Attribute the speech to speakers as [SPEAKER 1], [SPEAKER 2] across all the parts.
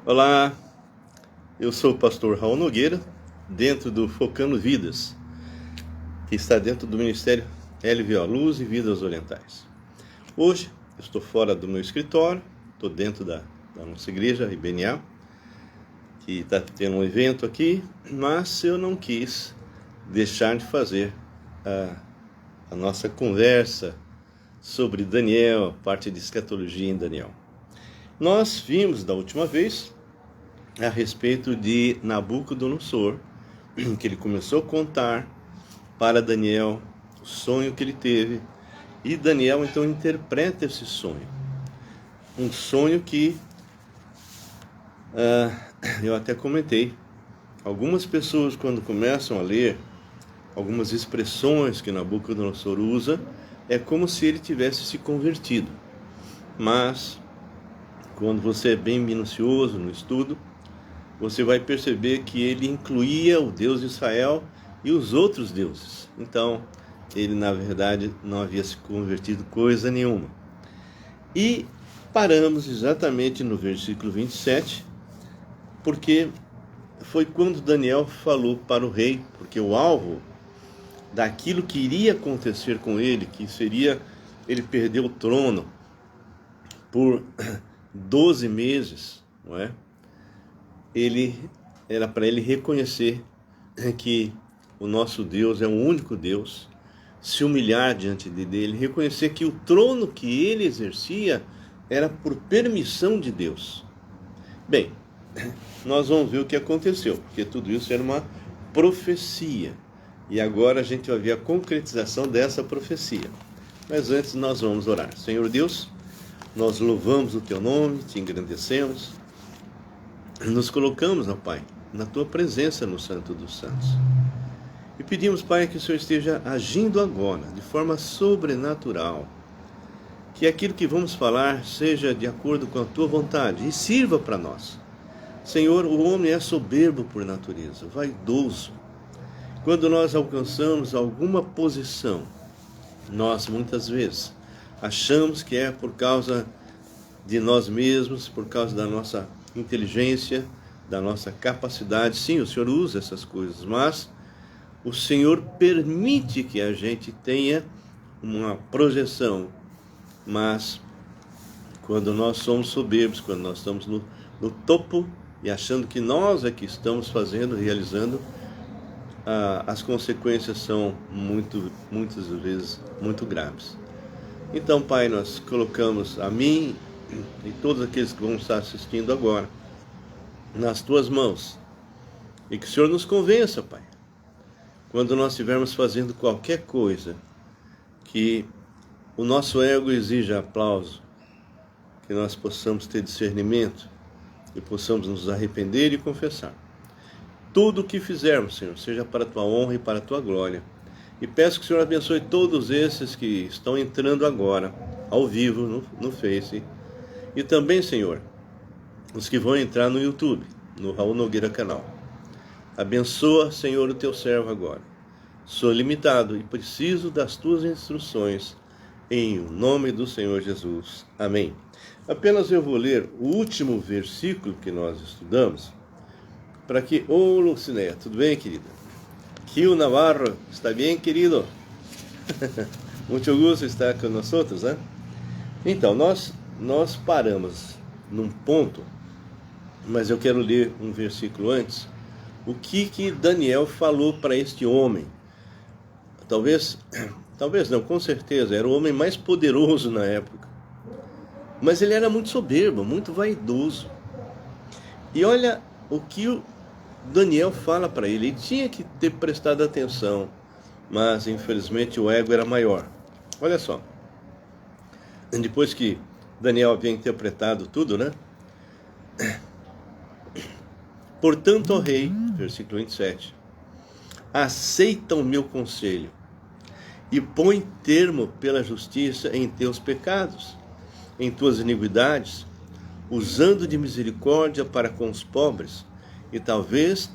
[SPEAKER 1] Olá, eu sou o pastor Raul Nogueira, dentro do Focando Vidas, que está dentro do Ministério LVO, Luz e Vidas Orientais. Hoje, eu estou fora do meu escritório, estou dentro da nossa igreja, IBNA, que está tendo um evento aqui, mas eu não quis deixar de fazer a nossa conversa sobre Daniel, parte de escatologia em Daniel. Nós vimos da última vez a respeito de Nabucodonosor, que ele começou a contar para Daniel o sonho que ele teve, e Daniel então interpreta esse sonho. Um sonho que eu até comentei, algumas pessoas quando começam a ler algumas expressões que Nabucodonosor usa, é como se ele tivesse se convertido. Mas quando você é bem minucioso no estudo, você vai perceber que ele incluía o Deus de Israel e os outros deuses. Então, ele na verdade não havia se convertido coisa nenhuma. E paramos exatamente no versículo 27, porque foi quando Daniel falou para o rei, porque o alvo daquilo que iria acontecer com ele, que seria ele perder o trono por 12 meses, não é? Era para ele reconhecer que o nosso Deus é o único Deus, se humilhar diante dele, reconhecer que o trono que ele exercia era por permissão de Deus. Bem, nós vamos ver o que aconteceu, porque tudo isso era uma profecia. E agora a gente vai ver a concretização dessa profecia. Mas antes nós vamos orar. Senhor Deus, nós louvamos o Teu nome, Te engrandecemos, nos colocamos, ó Pai, na Tua presença no Santo dos Santos. E pedimos, Pai, que o Senhor esteja agindo agora, de forma sobrenatural. Que aquilo que vamos falar seja de acordo com a Tua vontade e sirva para nós. Senhor, o homem é soberbo por natureza, vaidoso. Quando nós alcançamos alguma posição, nós muitas vezes achamos que é por causa de nós mesmos, por causa da nossa inteligência, da nossa capacidade. Sim, o Senhor usa essas coisas, mas o Senhor permite que a gente tenha uma projeção. Mas quando nós somos soberbos, quando nós estamos no topo e achando que nós é que estamos fazendo, realizando, as consequências são muitas vezes muito graves. Então, Pai, nós colocamos a mim e todos aqueles que vão estar assistindo agora nas Tuas mãos, e que o Senhor nos convença, Pai, quando nós estivermos fazendo qualquer coisa que o nosso ego exija aplauso, que nós possamos ter discernimento e possamos nos arrepender e confessar. Tudo o que fizermos, Senhor, seja para a Tua honra e para a Tua glória. E peço que o Senhor abençoe todos esses que estão entrando agora, ao vivo, no Face. E também, Senhor, os que vão entrar no YouTube, no Raul Nogueira Canal. Abençoa, Senhor, o Teu servo agora. Sou limitado e preciso das Tuas instruções, em nome do Senhor Jesus. Amém. Apenas eu vou ler o último versículo que nós estudamos, para que... Ô, Lucinéia, tudo bem, querida? Rio Navarro, está bem, querido? Muito gosto estar com nós outros, né? Então, nós paramos num ponto, mas eu quero ler um versículo antes. O que Daniel falou para este homem? Talvez não, com certeza, era o homem mais poderoso na época. Mas ele era muito soberbo, muito vaidoso. E olha o que o Daniel fala para ele. Ele tinha que ter prestado atenção, mas infelizmente o ego era maior. Olha só. Depois que Daniel havia interpretado tudo, né? Portanto, ó rei, versículo 27, aceita o meu conselho e põe termo pela justiça em teus pecados, em tuas iniquidades, usando de misericórdia para com os pobres, e talvez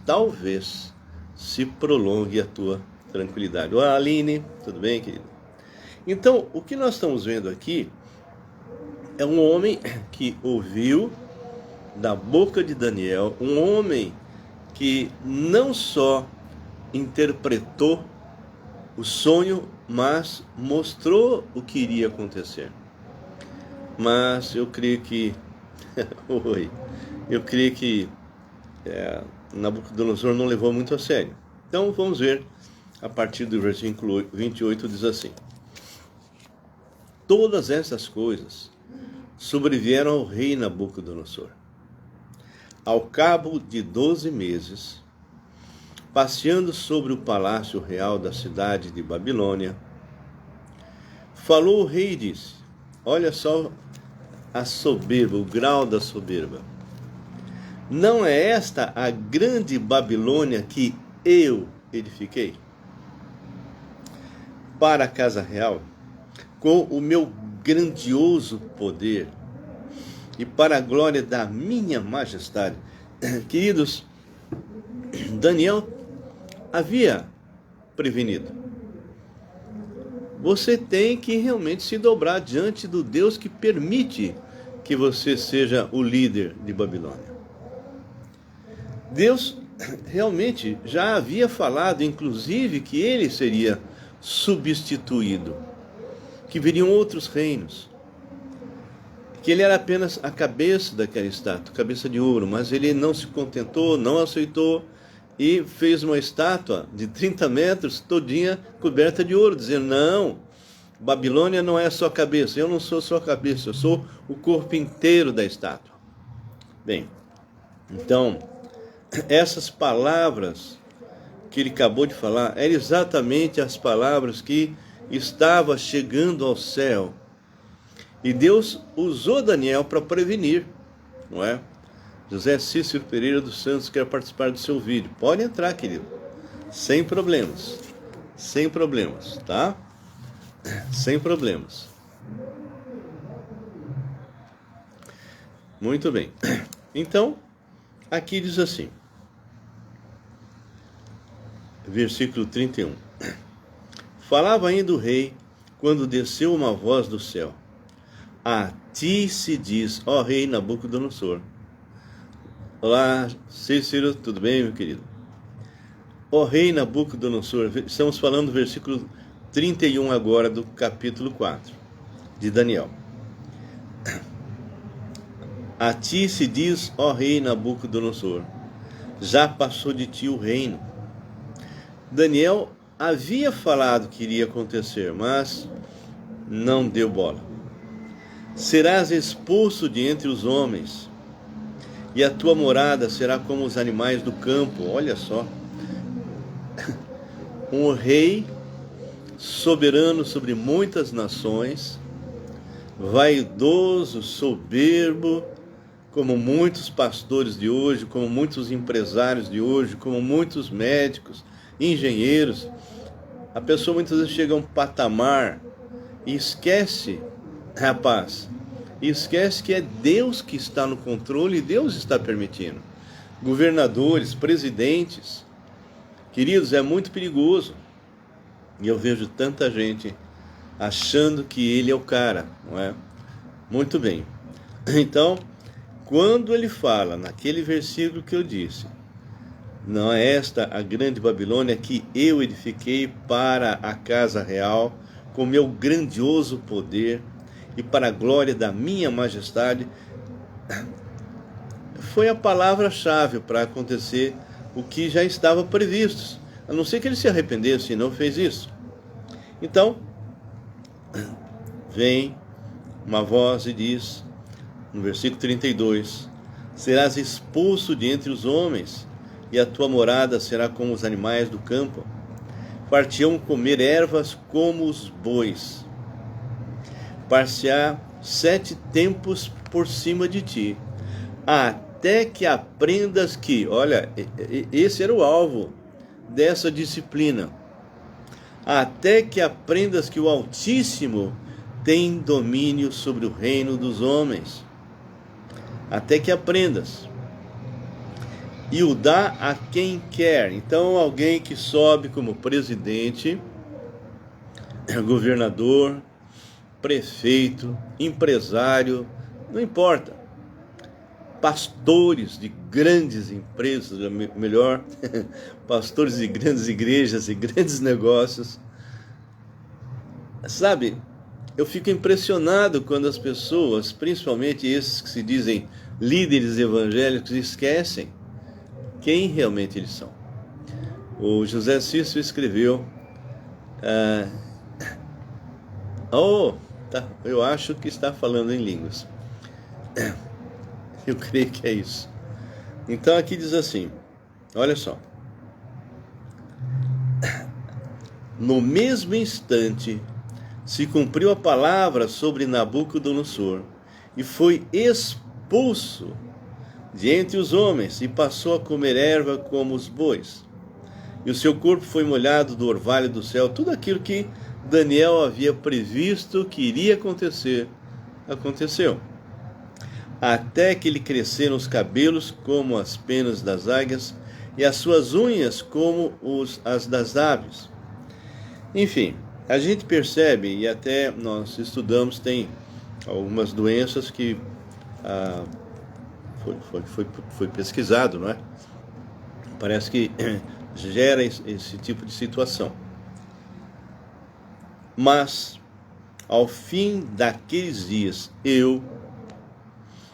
[SPEAKER 1] se prolongue a tua tranquilidade. Olá, Aline, tudo bem, querida? Então, o que nós estamos vendo aqui é um homem que ouviu da boca de Daniel, um homem que não só interpretou o sonho, mas mostrou o que iria acontecer. Mas eu creio que eu creio que Nabucodonosor não levou muito a sério. Então vamos ver, a partir do versículo 28 diz assim: todas essas coisas sobrevieram ao rei Nabucodonosor. Ao cabo de 12 meses, passeando sobre o palácio real da cidade de Babilônia, falou o rei e disse: olha só a soberba, o grau da soberba. Não é esta a grande Babilônia que eu edifiquei para a casa real, com o meu grandioso poder e para a glória da minha majestade? Queridos, Daniel havia prevenido. Você tem que realmente se dobrar diante do Deus que permite que você seja o líder de Babilônia. Deus realmente já havia falado, inclusive, que ele seria substituído, que viriam outros reinos, que ele era apenas a cabeça daquela estátua, cabeça de ouro, mas ele não se contentou, não aceitou e fez uma estátua de 30 metros, todinha coberta de ouro, dizendo: não, Babilônia não é só a cabeça, eu não sou só a cabeça, eu sou o corpo inteiro da estátua. Bem, então, essas palavras que ele acabou de falar eram exatamente as palavras que estavam chegando ao céu. E Deus usou Daniel para prevenir, não é? José Cícero Pereira dos Santos quer participar do seu vídeo. Pode entrar, querido. Sem problemas. Sem problemas, tá? Sem problemas. Muito bem. Então, aqui diz assim. Versículo 31. Falava ainda o rei, quando desceu uma voz do céu: a ti se diz, ó rei Nabucodonosor. Olá, Cícero, tudo bem, meu querido? Ó rei Nabucodonosor, estamos falando do versículo 31 agora do capítulo 4 de Daniel. A ti se diz, ó rei Nabucodonosor, já passou de ti o reino. Daniel havia falado que iria acontecer, mas não deu bola. Serás expulso de entre os homens, e a tua morada será como os animais do campo. Olha só. Um rei soberano sobre muitas nações, vaidoso, soberbo, como muitos pastores de hoje, como muitos empresários de hoje, como muitos médicos, engenheiros. A pessoa muitas vezes chega a um patamar e esquece, rapaz, esquece que é Deus que está no controle e Deus está permitindo. Governadores, presidentes, queridos, é muito perigoso. E eu vejo tanta gente achando que ele é o cara, não é? Muito bem. Então, quando ele fala, naquele versículo que eu disse, não é esta a grande Babilônia que eu edifiquei para a casa real, com meu grandioso poder e para a glória da minha majestade, foi a palavra-chave para acontecer o que já estava previsto, a não ser que ele se arrependesse e não fez isso. Então, vem uma voz e diz, no versículo 32, serás expulso de entre os homens, e a tua morada será como os animais do campo. Partiam comer ervas como os bois. Par-se-á 7 tempos por cima de ti, até que aprendas que, olha, esse era o alvo dessa disciplina, até que aprendas que o Altíssimo tem domínio sobre o reino dos homens. Até que aprendas. E o dá a quem quer. Então, alguém que sobe como presidente, governador, prefeito, empresário, não importa. pastores de grandes empresas, melhor, pastores de grandes igrejas e grandes negócios. Sabe, eu fico impressionado quando as pessoas, principalmente esses que se dizem líderes evangélicos, esquecem quem realmente eles são. O José Cícero escreveu, eu acho que está falando em línguas. Eu creio que é isso. Então aqui diz assim, olha só. No mesmo instante se cumpriu a palavra sobre Nabucodonosor e foi expulso de entre os homens e passou a comer erva como os bois. E o seu corpo foi molhado do orvalho do céu. Tudo aquilo que Daniel havia previsto que iria acontecer, aconteceu. Até que lhe cresceram os cabelos como as penas das águias e as suas unhas como as das aves. Enfim, a gente percebe, e até nós estudamos, tem algumas doenças que foi pesquisado, não é? Parece que gera esse tipo de situação. Mas, ao fim daqueles dias,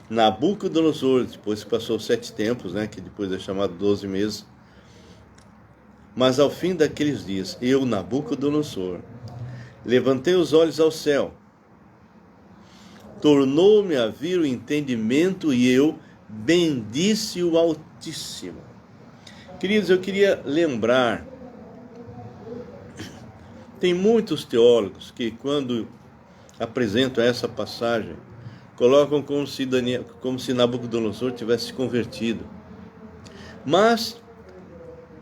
[SPEAKER 1] Nabucodonosor, depois que passou 7 tempos, né, que depois é chamado 12 meses, mas ao fim daqueles dias, Nabucodonosor, levantei os olhos ao céu, tornou-me a vir o entendimento e eu bendisse o Altíssimo. Queridos, eu queria lembrar, tem muitos teólogos que quando apresentam essa passagem, colocam como se Nabucodonosor tivesse se convertido. Mas,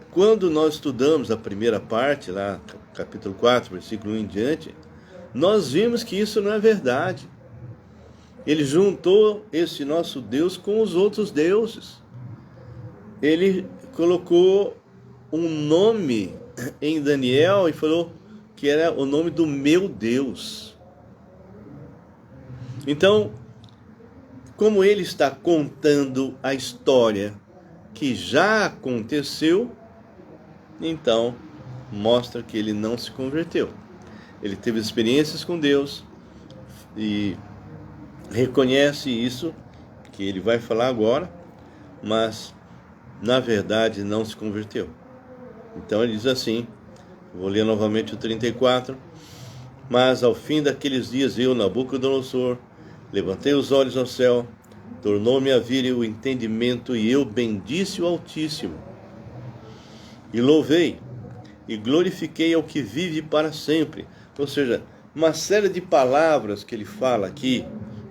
[SPEAKER 1] quando nós estudamos a primeira parte, lá, capítulo 4, versículo 1 em diante, nós vimos que isso não é verdade. Ele juntou esse nosso Deus com os outros deuses. Ele colocou um nome em Daniel e falou que era o nome do meu Deus. Então, como ele está contando a história que já aconteceu, então mostra que ele não se converteu. Ele teve experiências com Deus e reconhece isso, que ele vai falar agora, mas na verdade não se converteu. Então ele diz assim, vou ler novamente o 34, mas ao fim daqueles dias Nabucodonosor, levantei os olhos ao céu, tornou-me a vir o entendimento e eu bendisse o Altíssimo. E louvei e glorifiquei ao que vive para sempre. Ou seja, uma série de palavras que ele fala aqui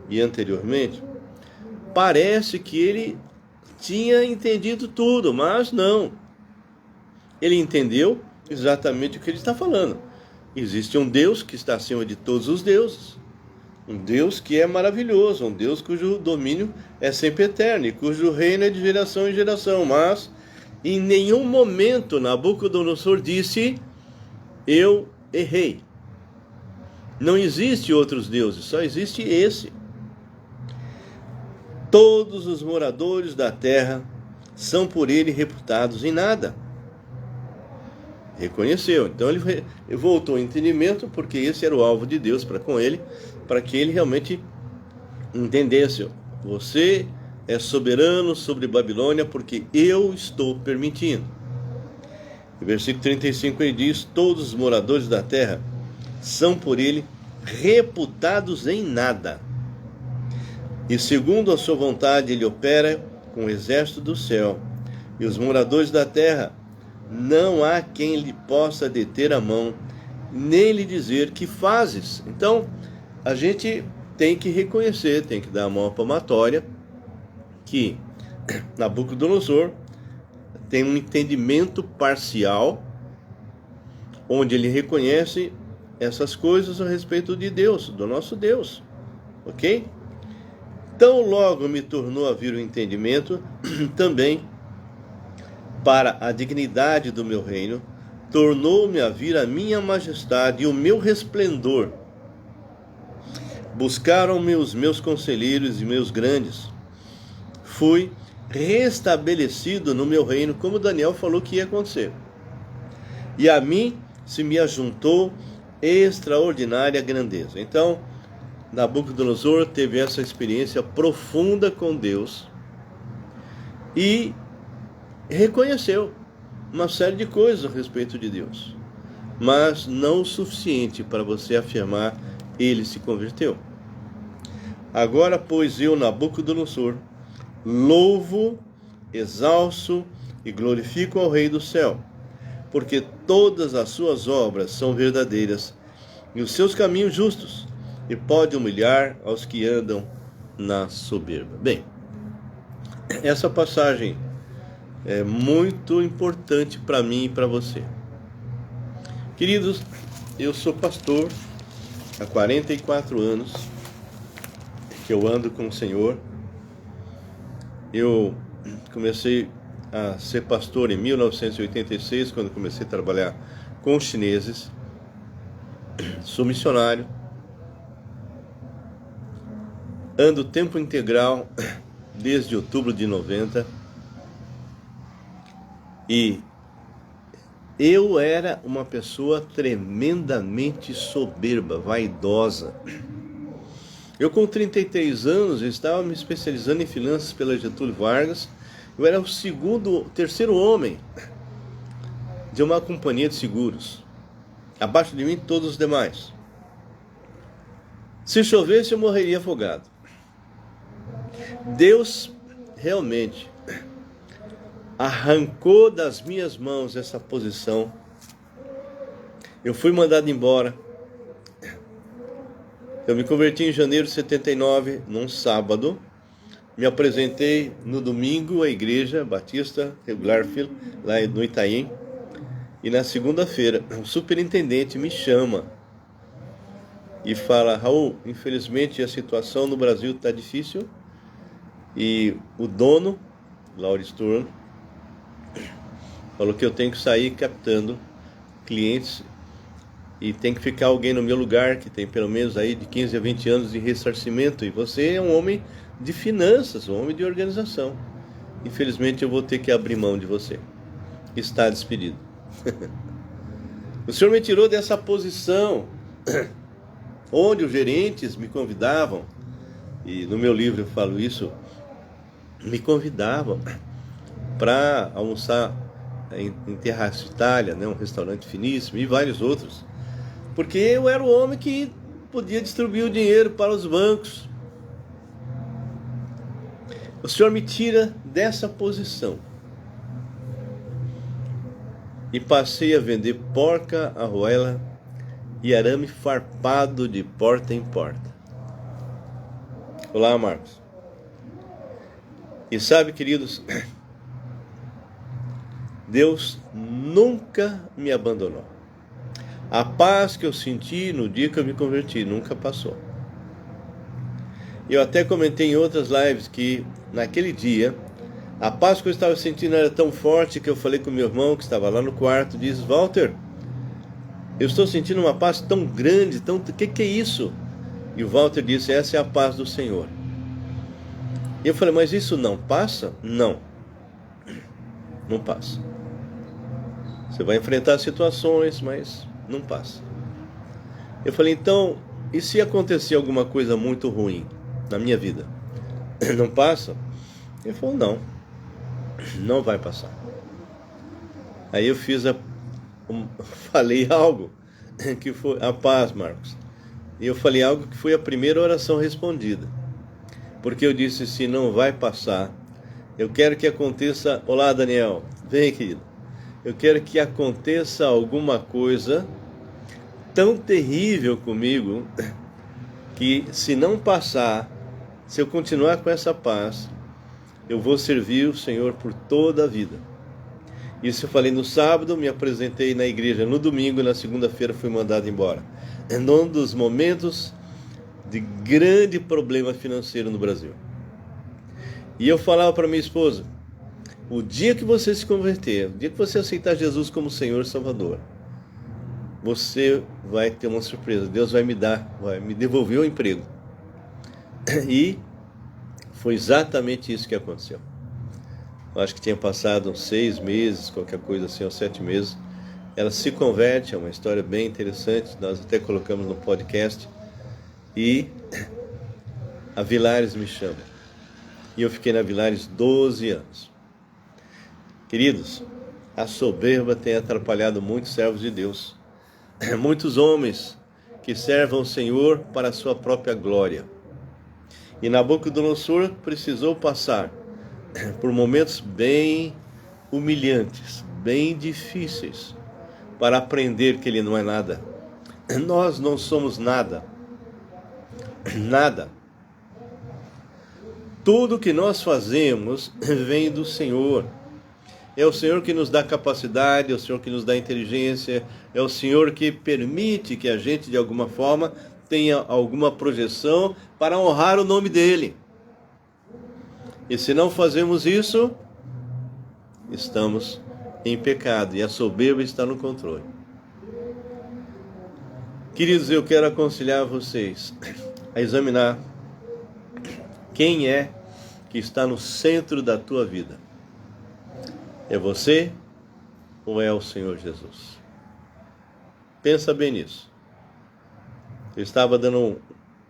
[SPEAKER 1] e anteriormente, parece que ele tinha entendido tudo, mas não. Ele entendeu exatamente o que ele está falando. Existe um Deus que está acima de todos os deuses. Um Deus que é maravilhoso, um Deus cujo domínio é sempre eterno e cujo reino é de geração em geração. Mas em nenhum momento Nabucodonosor disse, eu errei. Não existe outros deuses, só existe esse. Todos os moradores da terra são por ele reputados em nada. Reconheceu. Então ele voltou ao entendimento, porque esse era o alvo de Deus para com ele, para que ele realmente entendesse. Você é soberano sobre Babilônia, porque eu estou permitindo. No versículo 35 ele diz, todos os moradores da terra são por ele reputados em nada. E segundo a sua vontade ele opera com o exército do céu. E os moradores da terra, não há quem lhe possa deter a mão, nem lhe dizer que fazes. Então, a gente tem que reconhecer, tem que dar a mão à palmatória, que Nabucodonosor tem um entendimento parcial, onde ele reconhece essas coisas a respeito de Deus, do nosso Deus. Ok? Tão logo me tornou a vir o entendimento, também para a dignidade do meu reino, tornou-me a vir a minha majestade e o meu resplendor. Buscaram-me os meus conselheiros e meus grandes. fui restabelecido no meu reino, como Daniel falou que ia acontecer. E a mim se me ajuntou extraordinária grandeza. Então, Nabucodonosor teve essa experiência profunda com Deus e reconheceu uma série de coisas a respeito de Deus, mas não o suficiente para você afirmar: ele se converteu. Agora, pois, eu, Nabucodonosor, louvo, exalço e glorifico ao Rei do céu, porque todas as suas obras são verdadeiras e os seus caminhos justos, e pode humilhar aos que andam na soberba. Bem, essa passagem é muito importante para mim e para você. Queridos, eu sou pastor há 44 anos que eu ando com o Senhor. Eu comecei a ser pastor em 1986, quando comecei a trabalhar com os chineses. Sou missionário. Ando tempo integral desde outubro de 90. E eu era uma pessoa tremendamente soberba, vaidosa. Eu, com 33 anos, estava me especializando em finanças pela Getúlio Vargas. Eu era o terceiro homem de uma companhia de seguros. Abaixo de mim, todos os demais. Se chovesse, eu morreria afogado. Deus realmente arrancou das minhas mãos essa posição. Eu fui mandado embora. Eu me converti em janeiro de 79, num sábado. Me apresentei no domingo à igreja Batista Regular lá no Itaim. E na segunda-feira, o superintendente me chama e fala: Raul, infelizmente a situação no Brasil está difícil. E o dono, Laurence Turno, falou que eu tenho que sair captando clientes e tem que ficar alguém no meu lugar que tem pelo menos aí de 15 a 20 anos de ressarcimento. E você é um homem de finanças, um homem de organização. Infelizmente eu vou ter que abrir mão de você. Está despedido. O Senhor me tirou dessa posição onde os gerentes me convidavam, e no meu livro eu falo isso, me convidavam para almoçar em Terraço Itália, né, um restaurante finíssimo, e vários outros, porque eu era o homem que podia distribuir o dinheiro para os bancos. O Senhor me tira dessa posição e passei a vender porca, arruela e arame farpado de porta em porta. Olá, Marcos. E sabe, queridos, Deus nunca me abandonou. A paz que eu senti no dia que eu me converti nunca passou. Eu até comentei em outras lives que naquele dia a paz que eu estava sentindo era tão forte que eu falei com meu irmão que estava lá no quarto, diz: Walter, eu estou sentindo uma paz tão grande, o que é isso? E o Walter disse: essa é a paz do Senhor. E eu falei: mas isso não passa? Não, não passa. Você vai enfrentar situações, mas não passa. Eu falei: então, e se acontecer alguma coisa muito ruim na minha vida? Não passa? Ele falou: não vai passar. Aí eu falei algo que foi a paz, Marcos. E eu falei algo que foi a primeira oração respondida. Porque eu disse: se não vai passar, eu quero que aconteça... Olá, Daniel. Vem, querido. Eu quero que aconteça alguma coisa tão terrível comigo que, se não passar, se eu continuar com essa paz, eu vou servir o Senhor por toda a vida. Isso eu falei no sábado, me apresentei na igreja no domingo e na segunda-feira fui mandado embora. É um dos momentos de grande problema financeiro no Brasil. E eu falava para minha esposa: o dia que você se converter, o dia que você aceitar Jesus como Senhor e Salvador, você vai ter uma surpresa. Deus vai me devolver o emprego. E Foi exatamente isso que aconteceu. Eu acho que tinha passado uns 6 meses, qualquer coisa assim, uns 7 meses. Ela se converte, é uma história bem interessante, nós até colocamos no podcast. E a Vilares me chama. E eu fiquei na Vilares 12 anos. Queridos, a soberba tem atrapalhado muitos servos de Deus. Muitos homens que servam o Senhor para a sua própria glória. E Nabucodonosor precisou passar por momentos bem humilhantes, bem difíceis, para aprender que ele não é nada. Nós não somos nada. Nada. Tudo que nós fazemos vem do Senhor. É o Senhor que nos dá capacidade, é o Senhor que nos dá inteligência, é o Senhor que permite que a gente, de alguma forma, tenha alguma projeção para honrar o nome dEle. E se não fazemos isso, estamos em pecado e a soberba está no controle. Queridos, eu quero aconselhar vocês a examinar quem é que está no centro da tua vida. É você ou é o Senhor Jesus? Pensa bem nisso. Eu estava dando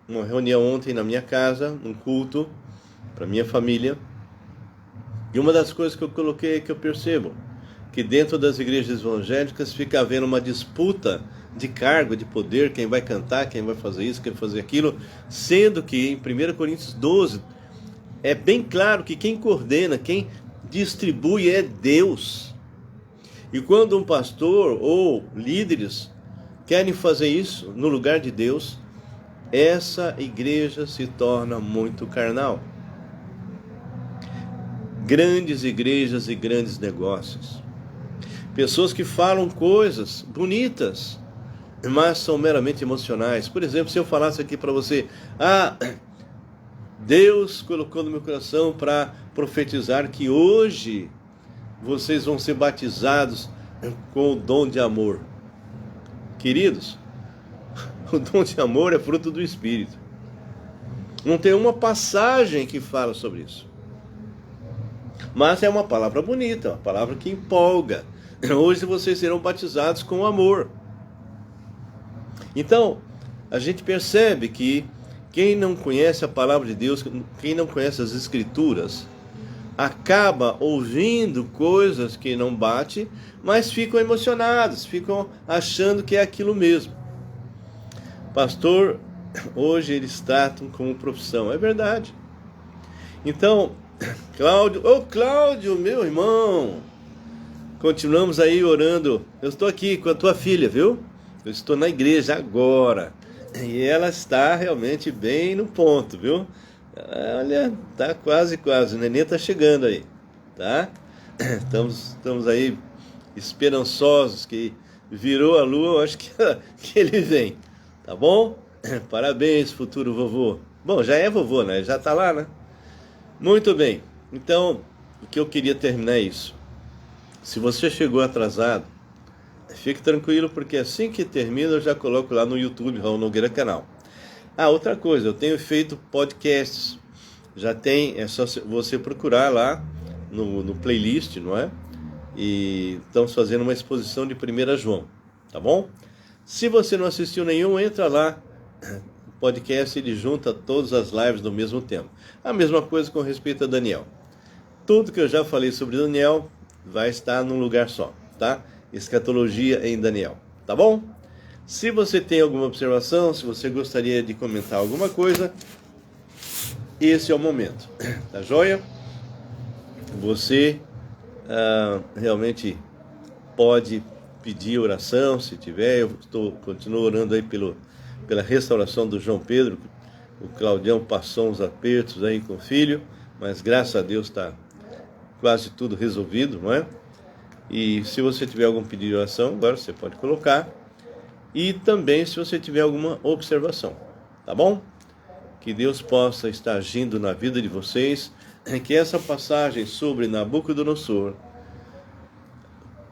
[SPEAKER 1] uma reunião ontem na minha casa, um culto para minha família. E uma das coisas que eu coloquei é que eu percebo que dentro das igrejas evangélicas fica havendo uma disputa de cargo, de poder, quem vai cantar, quem vai fazer isso, quem vai fazer aquilo, sendo que em 1 Coríntios 12 é bem claro que quem coordena, quem distribui é Deus. E quando um pastor ou líderes querem fazer isso no lugar de Deus, essa igreja se torna muito carnal. Grandes igrejas e grandes negócios. Pessoas que falam coisas bonitas, mas são meramente emocionais. Por exemplo, se eu falasse aqui para você, Deus colocou no meu coração para profetizar que hoje vocês vão ser batizados com o dom de amor. Queridos, o dom de amor é fruto do Espírito. Não tem uma passagem que fala sobre isso. Mas é uma palavra bonita, uma palavra que empolga. Hoje vocês serão batizados com amor. Então, a gente percebe que quem não conhece a palavra de Deus, quem não conhece as Escrituras, acaba ouvindo coisas que não bate, mas ficam emocionados, ficam achando que é aquilo mesmo. Pastor, hoje eles tratam como profissão, é verdade. Então, Cláudio, meu irmão, continuamos aí orando. Eu estou aqui com a tua filha, viu? Eu estou na igreja agora. E ela está realmente bem no ponto, viu? Olha, tá quase, o neném tá chegando aí, tá? Estamos aí esperançosos que virou a lua, eu acho que ele vem, tá bom? Parabéns, futuro vovô. Bom, já é vovô, né? Já tá lá, né? Muito bem, então, o que eu queria terminar é isso. Se você chegou atrasado, fique tranquilo, porque assim que termina eu já coloco lá no YouTube, Raul Nogueira Canal. Outra coisa, eu tenho feito podcasts, já tem, é só você procurar lá no playlist, não é? E estamos fazendo uma exposição de 1 João, tá bom? Se você não assistiu nenhum, entra lá, o podcast ele junta todas as lives no mesmo tempo. A mesma coisa com respeito a Daniel. Tudo que eu já falei sobre Daniel vai estar num lugar só, tá? Escatologia em Daniel, tá bom? Se você tem alguma observação, se você gostaria de comentar alguma coisa, esse é o momento, tá joia? Você realmente pode pedir oração, se tiver. Eu continuo orando aí pela restauração do João Pedro. O Claudião passou uns apertos aí com o filho, mas graças a Deus está quase tudo resolvido, não é? E se você tiver algum pedido de oração, agora você pode colocar. E também se você tiver alguma observação, tá bom? Que Deus possa estar agindo na vida de vocês, que essa passagem sobre Nabucodonosor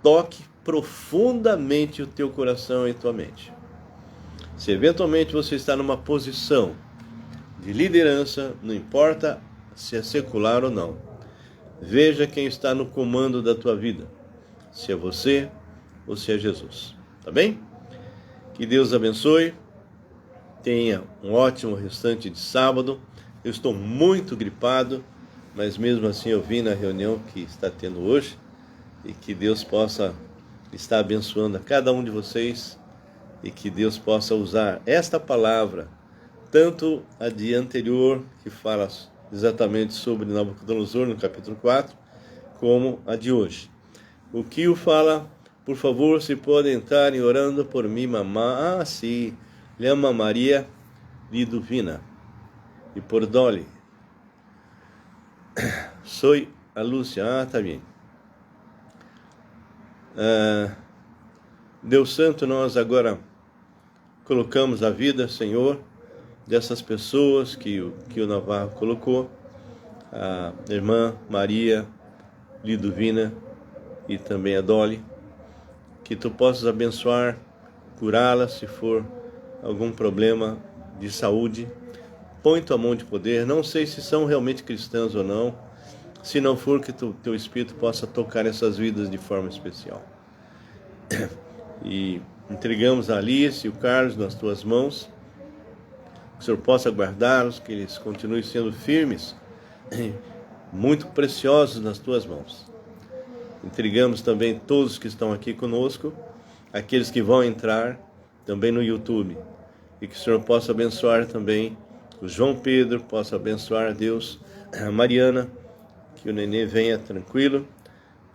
[SPEAKER 1] toque profundamente o teu coração e tua mente. Se eventualmente você está numa posição de liderança, não importa se é secular ou não. Veja quem está no comando da tua vida, se é você ou se é Jesus. Tá bem? Que Deus abençoe. Tenha um ótimo restante de sábado. Eu estou muito gripado, mas mesmo assim eu vim na reunião que está tendo hoje, e que Deus possa estar abençoando a cada um de vocês, e que Deus possa usar esta palavra, tanto a de anterior, que fala exatamente sobre Nabucodonosor no capítulo 4, como a de hoje. O que o fala, por favor, se podem entrar orando por mim, mamá, sim, llama Maria Liduvina, e por Dolly. Soy a Lúcia, tá bem. Deus Santo, nós agora colocamos a vida, Senhor, dessas pessoas que o Navarro colocou, a irmã Maria Liduvina e também a Dolly, que tu possas abençoar, curá-la se for algum problema de saúde. Põe tua mão de poder, não sei se são realmente cristãs ou não, se não for, que teu Espírito possa tocar essas vidas de forma especial. E entregamos a Alice e o Carlos nas tuas mãos, que o Senhor possa guardá-los, que eles continuem sendo firmes, muito preciosos nas tuas mãos. Entregamos também todos que estão aqui conosco, aqueles que vão entrar também no YouTube, e que o Senhor possa abençoar também o João Pedro, possa abençoar, Deus, a Mariana, que o nenê venha tranquilo.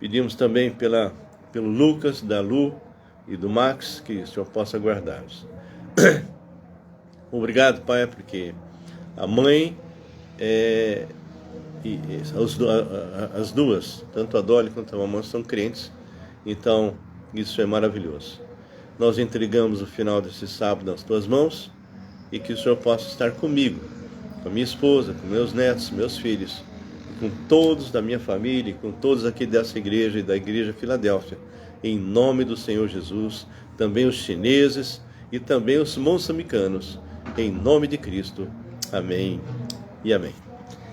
[SPEAKER 1] Pedimos também pelo Lucas, da Lu e do Max, que o Senhor possa guardá-los. Obrigado, Pai, porque a mãe e as duas, tanto a Dolly quanto a mamãe, são crentes, então isso é maravilhoso. Nós entregamos o final desse sábado nas tuas mãos, e que o Senhor possa estar comigo, com a minha esposa, com meus netos, meus filhos, com todos da minha família, com todos aqui dessa igreja e da igreja Filadélfia, em nome do Senhor Jesus, também os chineses e também os moçambicanos, em nome de Cristo. Amém e amém.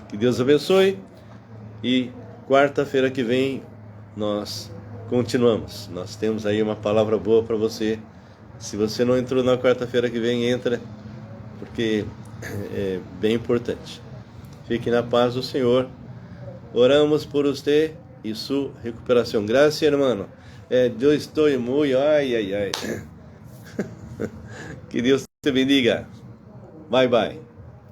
[SPEAKER 1] Que Deus abençoe, e quarta-feira que vem nós continuamos. Nós temos aí uma palavra boa para você. Se você não entrou na quarta-feira que vem, entra, porque é bem importante. Fique na paz do Senhor. Oramos por você e sua recuperação. Gracias, hermano. Eu estou muito... Ai. Que Deus te bendiga. Bye, bye.